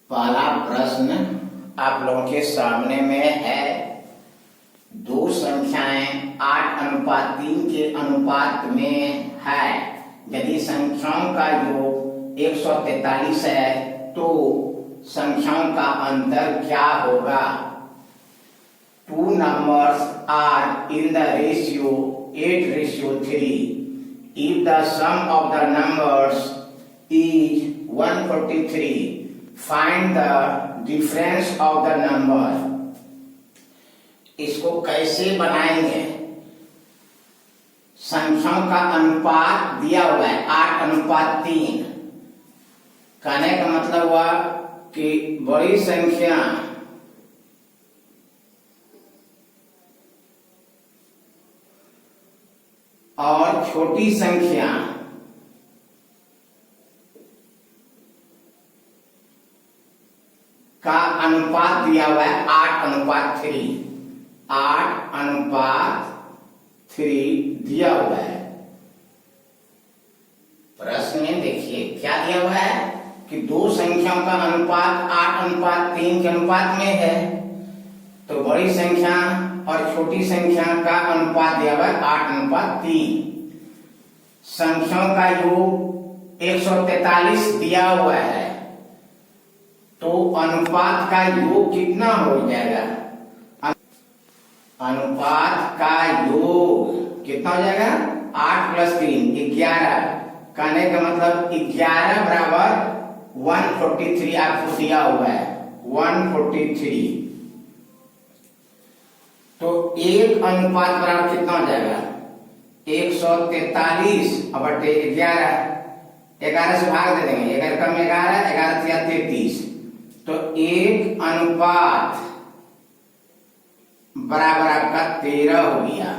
पहला प्रश्न आप लोगों के सामने में है। दो संख्याएं 8:3 के अनुपात में है। यदि संख्याओं का योग 143 है तो संख्याओं का अंतर क्या होगा? Two numbers are in the ratio 8:3. If the sum of the numbers is 143, find the difference of the number. इसको कैसे बनाएंगे? संख्याओं का अनुपात दिया हुआ है 8:3। कहने का मतलब हुआ कि बड़ी संख्या और छोटी संख्या का अनुपात दिया हुआ है 8:3। 8:3 दिया हुआ है। प्रश्न में देखिए क्या दिया हुआ है कि दो संख्याओं का अनुपात 8:3 के अनुपात में है। तो बड़ी संख्या और छोटी संख्या का अनुपात दिया हुआ है 8:3। संख्याओं का योग 143 दिया हुआ है। तो अनुपात का योग कितना हो जाएगा? अनुपात का योग कितना हो जाएगा? 8 + 3 11। कहने का मतलब 11 बराबर 143 आपको दिया हुआ है 143। तो एक अनुपात बराबर कितना हो जाएगा? 143/11। 11 से भाग दे देंगे, 11 कम 11, 11 या 33। तो एक अनुपात बराबर आपका 13 हो गया।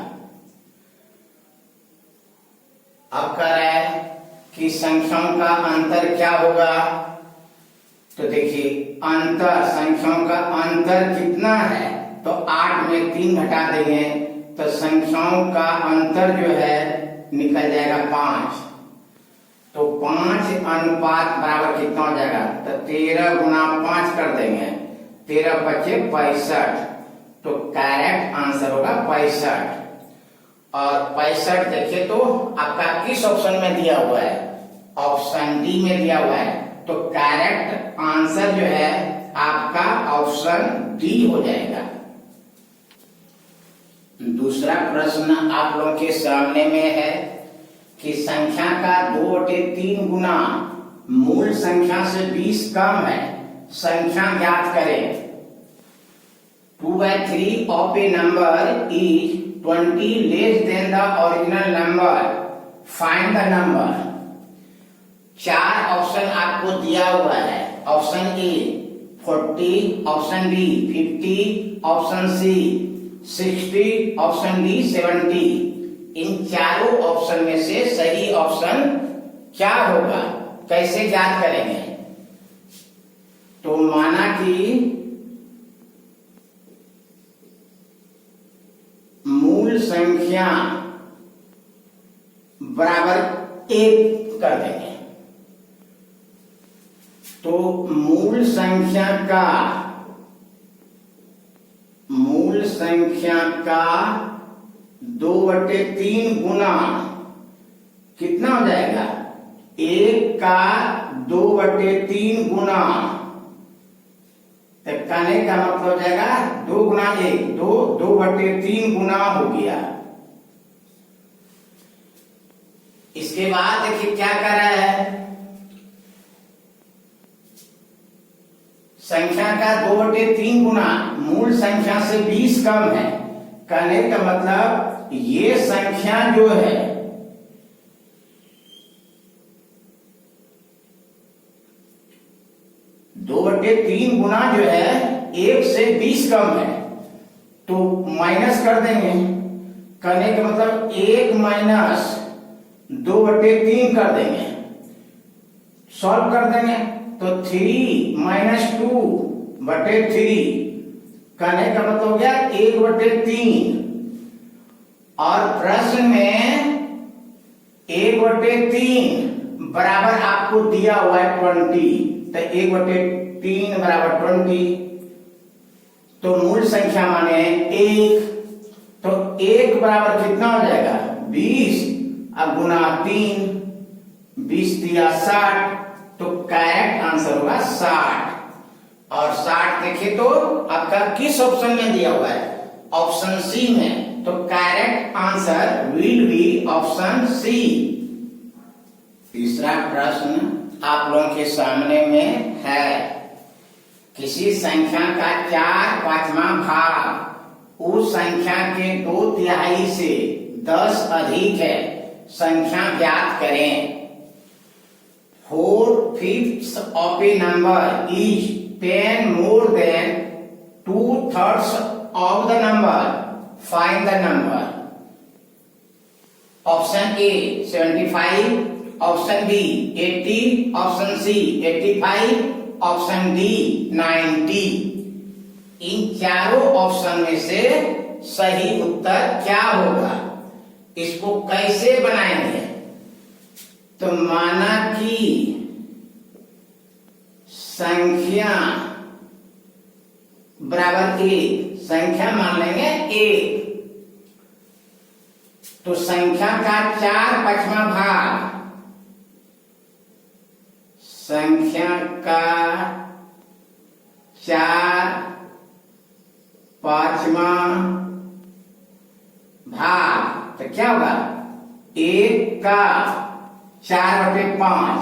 अब कह रहा है कि संख्याओं का अंतर क्या होगा? तो देखिए अंतर, संख्याओं का अंतर कितना है? तो 8 में 3 घटा देंगे तो संख्याओं का अंतर जो है निकल जाएगा 5। तो 5 अनुपात बराबर कितना हो जाएगा? तो 13 गुना 5 कर देंगे, 13 × 5 = 65। तो करेक्ट आंसर होगा 65। और 65 देखिए तो आपका किस ऑप्शन में दिया हुआ है? ऑप्शन डी में दिया हुआ है। तो करेक्ट आंसर जो है आपका ऑप्शन डी हो जाएगा। दूसरा प्रश्न आप लोगों के सामने में है कि संख्या का 2/3 गुना मूल संख्या से 20 कम है, संख्या ज्ञात करें। 2/3 of a number is 20 less than the original number. Find the number. 4 option आपको दिया हुआ है। Option A 40, option B 50, option C 60, option D 70। इन चारों ऑप्शन में से सही ऑप्शन क्या होगा? कैसे ज्ञात करेंगे? तो माना कि मूल संख्या बराबर 1 कर देंगे। तो मूल संख्या का 2/3 गुना कितना हो जाएगा? 1 का 2/3 गुना। तो कहने का मतलब हो जाएगा 2 गुना 1, 2/3 गुना हो गया। इसके बाद देखिए क्या कर रहा है? संख्या का 2/3 गुना मूल संख्या से 20 कम है। कहने का मतलब ये संख्या जो है दो बटे तीन गुना जो है 1 से 20 कम है। तो माइनस कर देंगे। कहने का मतलब 1 माइनस 2/3 कर देंगे, सॉल्व कर देंगे तो 3 माइनस 2/3। कहने का मतलब हो गया 1/3। और प्रश्न में 1/3 बराबर आपको दिया हुआ है 20। तो 1/3 बराबर 20। तो मूल संख्या माने 1, तो 1 बराबर कितना हो जाएगा 20, अब गुना 3, 20 दिया 60, तो करेक्ट आंसर होगा 60। और 60 देखे तो आपका किस ऑप्शन में दिया हुआ है, ऑप्शन सी में, तो correct answer will be option C. तीसरा प्रश्न आप लोगों के सामने में है, किसी संख्या का 4/5वां भाग उस संख्या के 2/3 से 10 अधिक है, संख्या ज्ञात करें। 4/5 of a number is 10 more than 2/3 of the number. Find the number. Option A 75, option B 80, option C 85, option D 90। इन चारों ऑप्शन में से सही उत्तर क्या होगा, इसको कैसे बनाएंगे? तो माना कि संख्या बराबर 1, संख्या मान लेंगे 1, तो संख्या का 4/5वां भाग, संख्या का 4/5वां भाग, तो क्या होगा 1 का 4/5,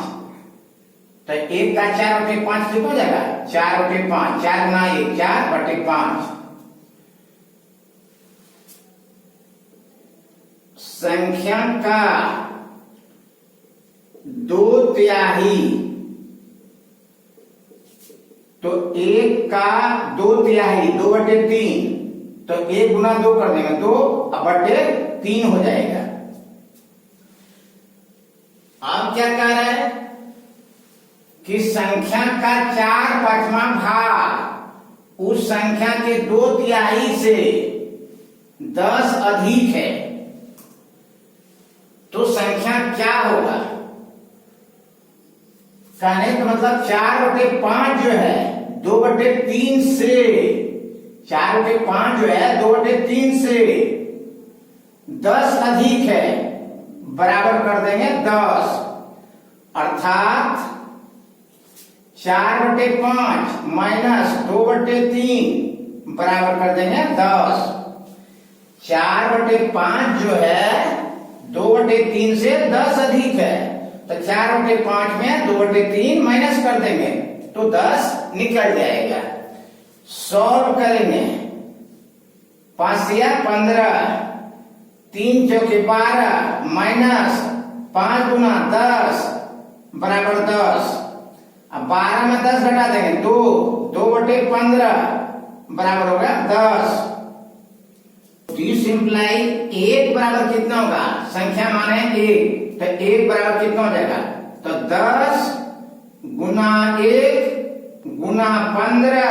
तो 1 का 4/5 कितना हो जाएगा 4/5, 4 गुना 1 4/5। संख्या का 2/3, तो 1 का 2/3 2/3, तो 1 गुना 2 कर देंगे 2/3 हो जाएगा। अब क्या कह रहा है कि संख्या का 4/5वां भाग उस संख्या के 2/3 से 10 अधिक है, तो संख्या क्या होगा? कहने का मतलब 4/5 जो है 2/3 से, 4/5 जो है 2/3 से 10 अधिक है, बराबर कर देंगे 10, अर्थात 4/5 माइनस 2/3 बराबर कर देंगे 10। 4/5 जो है 2/3 से 10 अधिक है, तो 4/5 में 2/3 माइनस कर देंगे तो 10 निकल जाएगा। सॉल्व करेंगे, 5 या 15, 3 चौके 12 माइनस 5 गुना 10 बराबर 10। अब 12 में 10 घटा देंगे 2, 2/15 बराबर होगा 10। दिस इम्प्लाई 1 बराबर कितना होगा, संख्या माने 1, तो 1 बराबर कितना हो जाएगा, तो 10 गुना 1 गुना 15,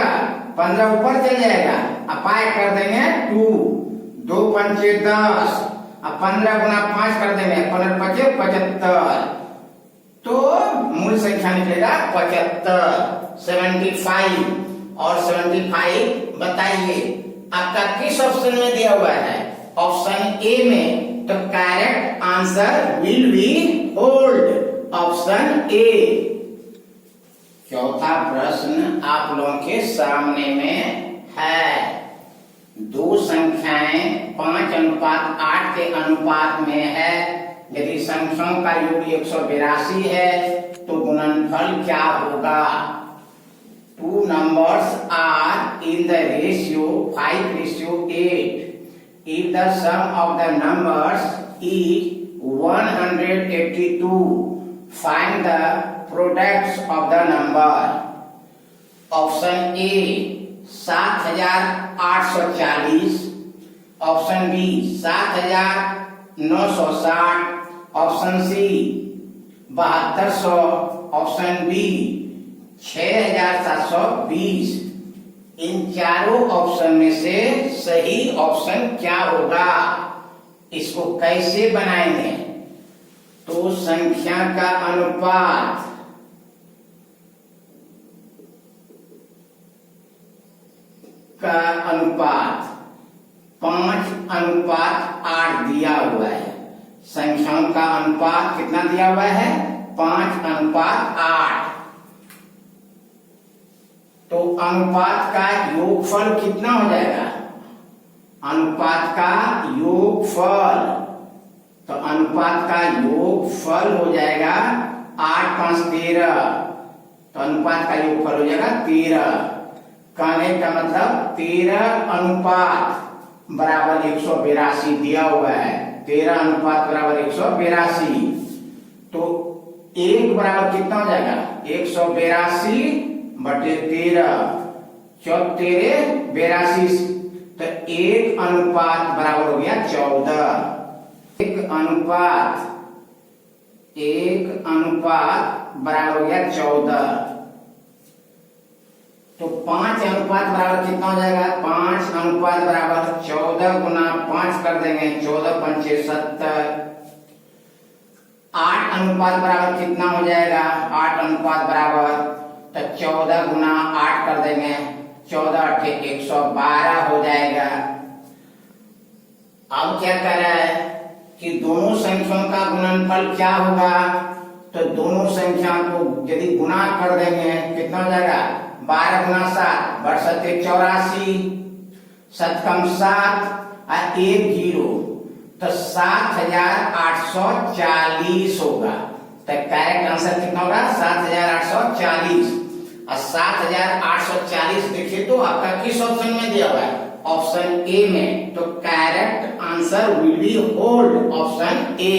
15 ऊपर चल जाएगा, अब पाई कर देंगे 2, 2 पंचे 10, अब 15 गुना 5 कर देंगे 15 पचे 75, तो मूल संख्या निकलेगा 75, 75। और 75 बताइए आपका किस ऑप्शन में दिया हुआ है, ऑप्शन ए में, तो correct answer will B hold, option A. चौथा प्रश्न आप लोगों के सामने में है, दो संख्याएं 5:8 के अनुपात में है, यदि संख्याओं का योग 182 है तो गुणनफल क्या होगा? Two numbers are in the ratio 5:8. If the sum of the numbers is 182, find the products of the number. Option A 7840, option B 7960, option C 7200, option B 6720। इन चारों ऑप्शन में से सही ऑप्शन क्या होगा, इसको कैसे बनाएंगे? तो संख्या का अनुपात का अनुपात 5:8 दिया हुआ है। संख्याओं का अनुपात कितना दिया हुआ है? 5:8। तो अनुपात का योगफल कितना हो जाएगा? अनुपात का योगफल, तो अनुपात का योगफल हो जाएगा 8 5 13। तो अनुपात का योगफल हो जाएगा 13। कहने का मतलब 13 अनुपात बराबर 182 दिया हुआ है। 13 अनुपात बराबर 182। तो 1 बराबर कितना हो जाएगा? 182 बटे 13, 14 82। तो 1 अनुपात बराबर हो गया 14। 1 अनुपात बराबर हो गया 14। तो 5 अनुपात बराबर कितना हो जाएगा? 5 अनुपात बराबर 14 गुना 5 कर देंगे, 14 पंचे 70। 8 अनुपात बराबर कितना हो जाएगा? 8 अनुपात बराबर, तो 14 गुना 8 कर देंगे, 14 अट्ठे 112 हो जाएगा। अब क्या कर रहा है कि दोनों संख्याओं का गुणनफल क्या होगा? तो दोनों संख्या को यदि गुणा कर देंगे कितना हो जाएगा? 12 गुना 7 बट 7 84, 7 कम 7 और 1 0, तो 7840 होगा। तो करेक्ट आंसर कितना होगा? 7840। और 7840 देखिए तो आपका किस ऑप्शन में दिया हुआ है? ऑप्शन ए में। तो correct answer will B hold option A.